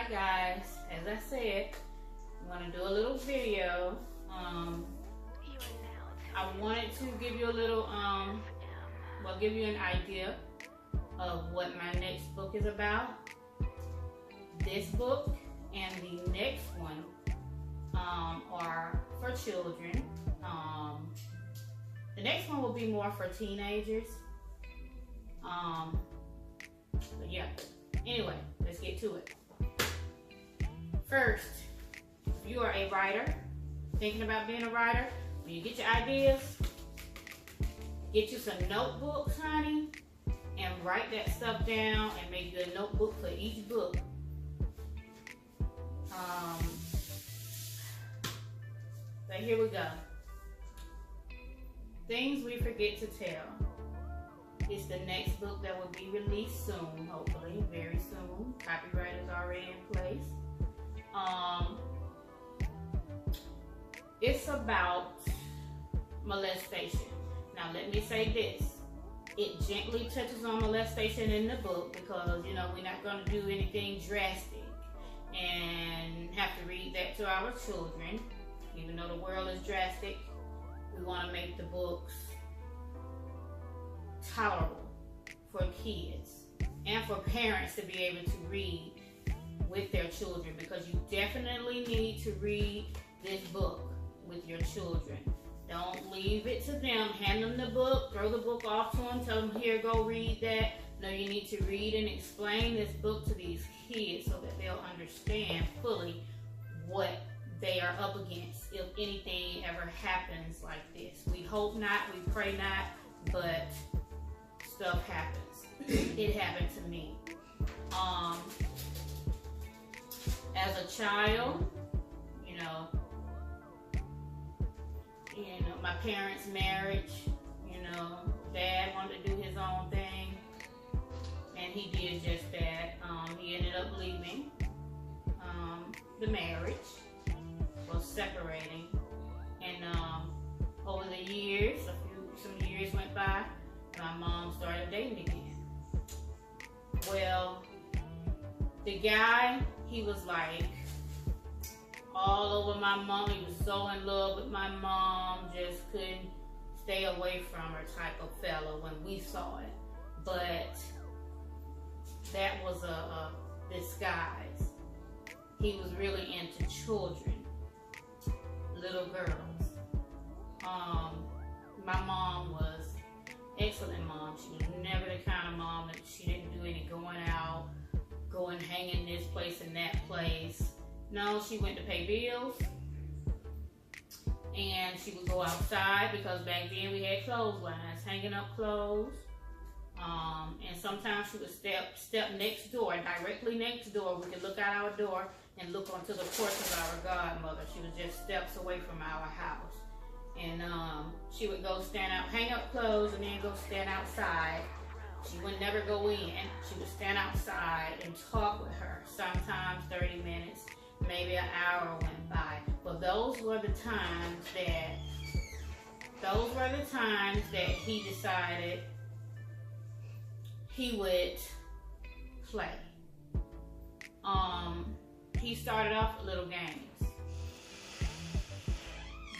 Alright guys, as I said, I'm going to do a little video. I wanted to give you a little, give you an idea of what my next book is about. This book and the next one are for children. The next one will be more for teenagers. But yeah, anyway, let's get to it. First, if you are a writer, thinking about being a writer, when you get your ideas, get you some notebooks, honey, and write that stuff down and make you a notebook for each book. So here we go. Things we forget to tell. It's the next book that will be released soon, hopefully, very soon. Copyright is already in place. It's about molestation. Now let me say this. It gently touches on molestation in the book because, you know, we're not going to do anything drastic and have to read that to our children. Even though the world is drastic, we want to make the books tolerable for kids and for parents to be able to read with their children, because you definitely need to read this book with your children. Don't leave it to them. Hand them the book, throw the book off to them, tell them, here, go read that. No, you need to read and explain this book to these kids so that they'll understand fully what they are up against if anything ever happens like this. We hope not, we pray not, but stuff happens. It happened to me. As a child, you know, my parents' marriage, Dad wanted to do his own thing, and he did just that. He ended up leaving the marriage, well, separating, and over the years, some years went by, and my mom started dating again. Well, the guy, he was like all over my mom. He was so in love with my mom, just couldn't stay away from her type of fella when we saw it. But that was a disguise. He was really into children, little girls. My mom was excellent mom. She was never the kind of mom that she didn't do any going out, go and hang in this place and that place. No, she went to pay bills, and she would go outside because back then we had clotheslines, hanging up clothes. And sometimes she would step next door, directly next door. We could look out our door and look onto the porch of our godmother. She was just steps away from our house. And she would go stand out, hang up clothes, and then go stand outside. She would never go in. She would stand outside and talk with her. Sometimes 30 minutes, maybe an hour went by. But those were the times that he decided he would play. He started off with little games.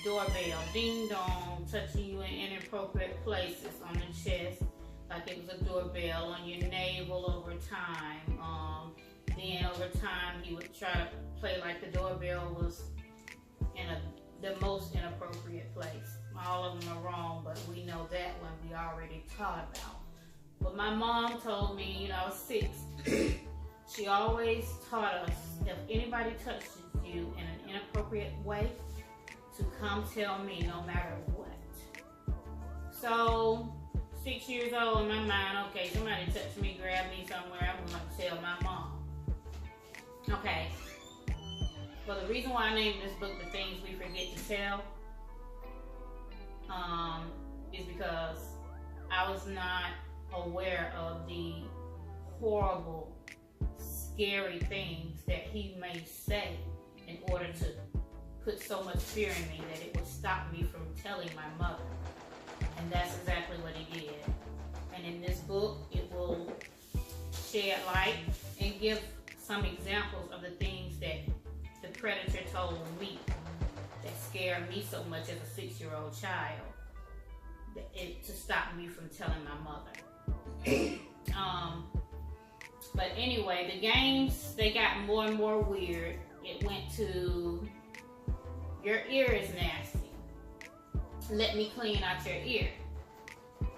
Doorbell, ding dong, touching you in inappropriate places on the chest, like it was a doorbell, on your navel over time. Then over time, he would try to play like the doorbell was in the most inappropriate place. All of them are wrong, but we know that one we already taught about. But my mom told me, I was 6. She always taught us, if anybody touches you in an inappropriate way, to come tell me no matter what. So, 6 years old in my mind, okay, somebody touched me, grabbed me somewhere, I'm going to tell my mom. Okay. Well, the reason why I named this book The Things We Forget to Tell is because I was not aware of the horrible, scary things that he may say in order to put so much fear in me that it would stop me from telling my mother. And that's exactly what he did. And in this book, it will shed light and give some examples of the things that the predator told me that scared me so much as a 6-year-old child to stop me from telling my mother. But anyway, the games, they got more and more weird. It went to, your ear is nasty. Let me clean out your ear.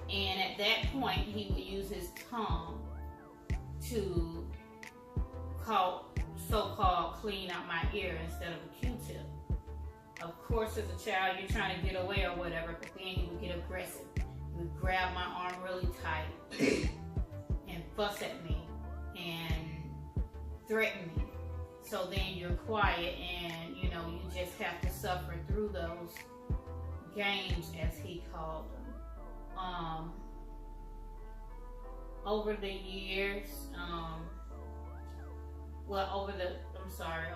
And at that point, he would use his tongue to so-called clean out my ear instead of a Q-tip. Of course, as a child, you're trying to get away or whatever, but then he would get aggressive. He would grab my arm really tight and fuss at me and threaten me. So then you're quiet and, you know, you just have to suffer through those games, as he called them. Over the years,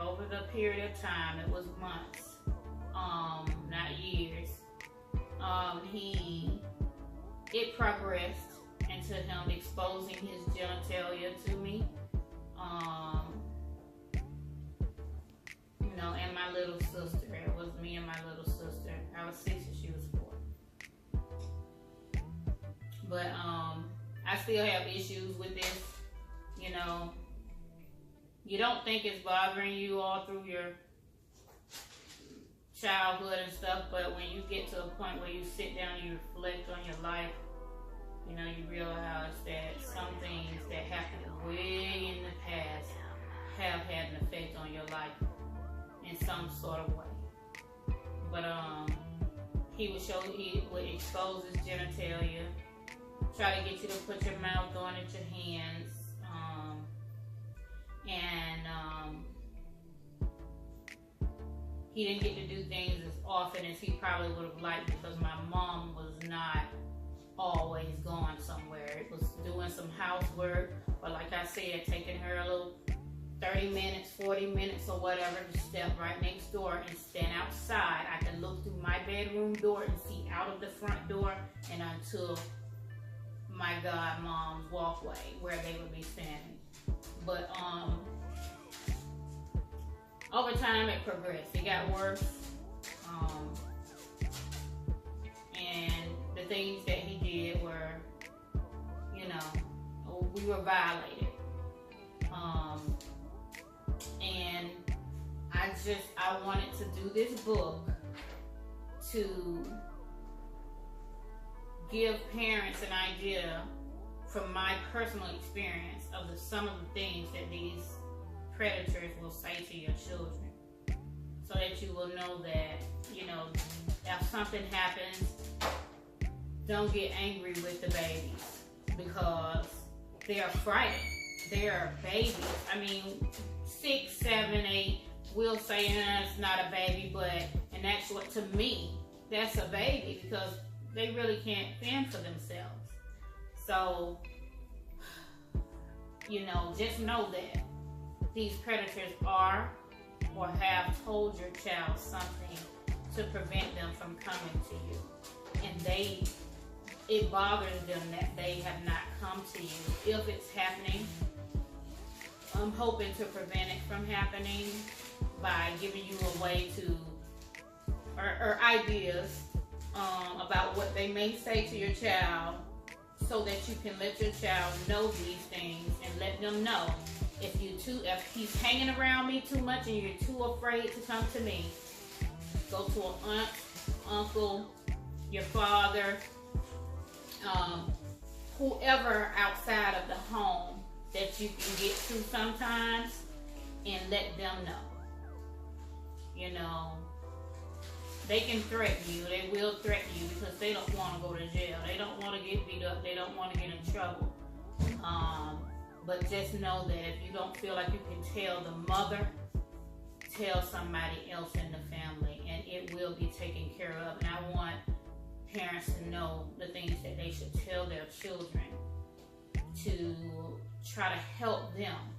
over the period of time, it was months, not years, it progressed into him exposing his genitalia to me, you know, and my little sister. It was me and my little sister. I was 6 and she was 4. But I still have issues with this, you know. You don't think it's bothering you all through your childhood and stuff, but when you get to a point where you sit down and you reflect on your life, you know, you realize that some things that happened way in the past have had an effect on your life in some sort of way. But he would expose his genitalia, try to get you to put your mouth on it, your hands, he didn't get to do things as often as he probably would have liked because my mom was not always gone somewhere. It was doing some housework, or like I said, taking her a little 30 minutes, 40 minutes or whatever to step right next door and stand outside. I could look through my bedroom door and see out of the front door and until my godmom's walkway where they would be standing. But over time it progressed. It got worse. And the things that he did were, you know, we were violated. And I wanted to do this book to give parents an idea from my personal experience of some of the things that these predators will say to your children, so that you will know that, you know, if something happens, don't get angry with the babies because they're frightened. They're babies. I mean, 6, 7, 8 will say, it's not a baby, and that's what, to me, that's a baby because they really can't fend for themselves. So, you know, just know that these predators are or have told your child something to prevent them from coming to you. And it bothers them that they have not come to you. If it's happening, I'm hoping to prevent it from happening by giving you a way to, or ideas about what they may say to your child, so that you can let your child know these things and let them know if he's hanging around me too much and you're too afraid to come to me, go to an aunt, uncle, your father, whoever outside of the home that you can get to sometimes, and let them know. You know, they can threaten you. They will threaten you because they don't want to go to jail. They don't want to get beat up. They don't want to get in trouble. But just know that if you don't feel like you can tell the mother, tell somebody else in the family, and it will be taken care of. And I want parents to know the things that they should tell their children to try to help them,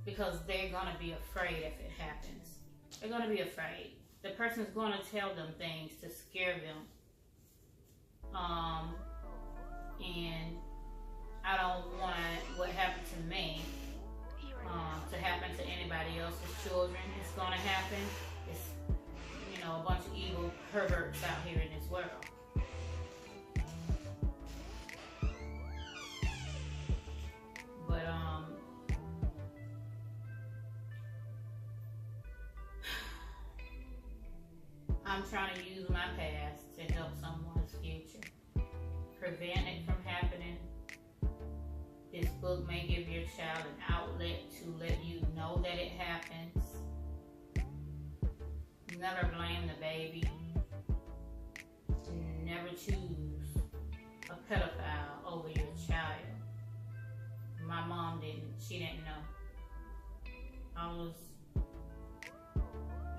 because they're going to be afraid if it happens. They're going to be afraid. The person's going to tell them things to scare them. And I don't want what happened to me to happen anybody else's children it's gonna happen. It's, you know, a bunch of evil perverts out here in this world. But I'm trying to use my past to help someone's future, prevent it from happening. This book may give your child an outlet to let you know that it happens. Never blame the baby. Never choose a pedophile over your child. My mom didn't. She didn't know.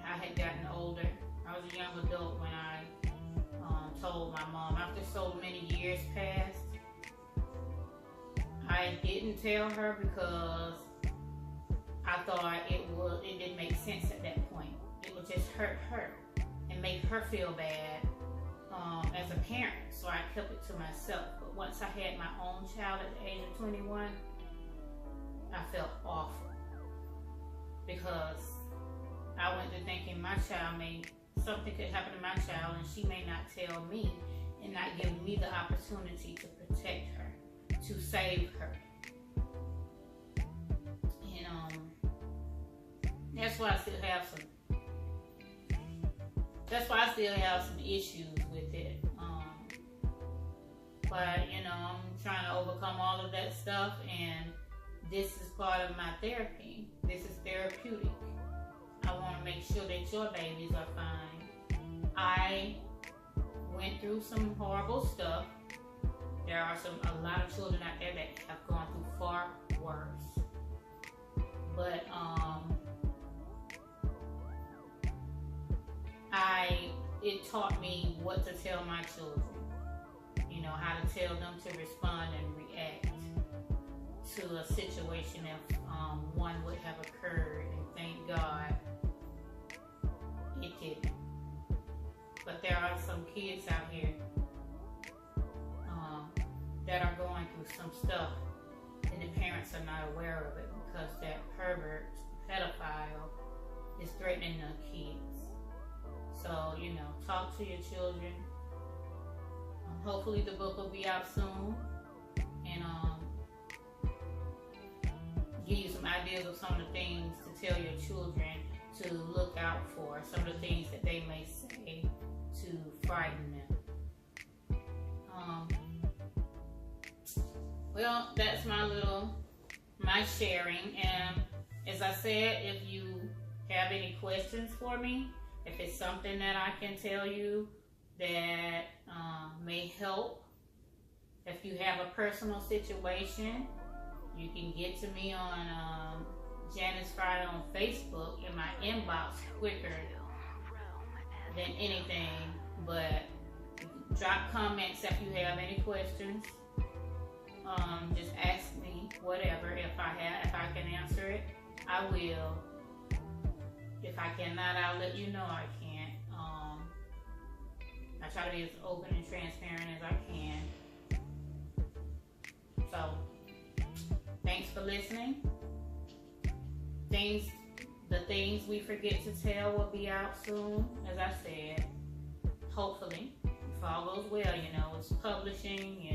I had gotten older. I was a young adult when I told my mom. After so many years passed, I didn't tell her because I thought it didn't make sense at that point. It would just hurt her and make her feel bad as a parent. So I kept it to myself. But once I had my own child at the age of 21, I felt awful because I went to thinking something could happen to my child and she may not tell me and not give me the opportunity to protect her, to save her. And that's why I still have some issues with it. But you know, I'm trying to overcome all of that stuff, and this is part of my therapy. This is therapeutic. I want to make sure that your babies are fine. I went through some horrible stuff. There are a lot of children out there that have gone through far worse. But it taught me what to tell my children. You know, how to tell them to respond and react to a situation if one would have occurred, and thank God it didn't. But there are some kids out here that are going through some stuff and the parents are not aware of it because that pervert, pedophile, is threatening their kids. So, you know, talk to your children. Hopefully the book will be out soon, and give you some ideas of some of the things to tell your children to look out for, some of the things that they may say to frighten them. Well, that's my sharing, and as I said, if you have any questions for me, if it's something that I can tell you that may help, if you have a personal situation, you can get to me on Janice Friday on Facebook in my inbox quicker than anything. But drop comments if you have any questions. Just ask me whatever. If I can answer it, I will. If I cannot, I'll let you know I can't. I try to be as open and transparent as I can. So, thanks for listening. The things we forget to tell will be out soon, as I said. Hopefully, if all goes well, you know, it's publishing,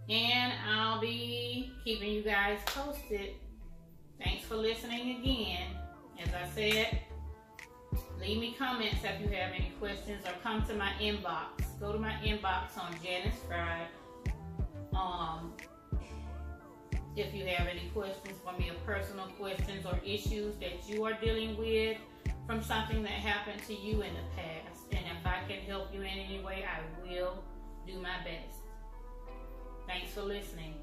and I'll be keeping you guys posted. Thanks for listening again. As I said, leave me comments if you have any questions, or come to my inbox. Go to my inbox on Janice Friday. If you have any questions for me, or personal questions or issues that you are dealing with from something that happened to you in the past, and if I can help you in any way, I will do my best. Thanks for listening.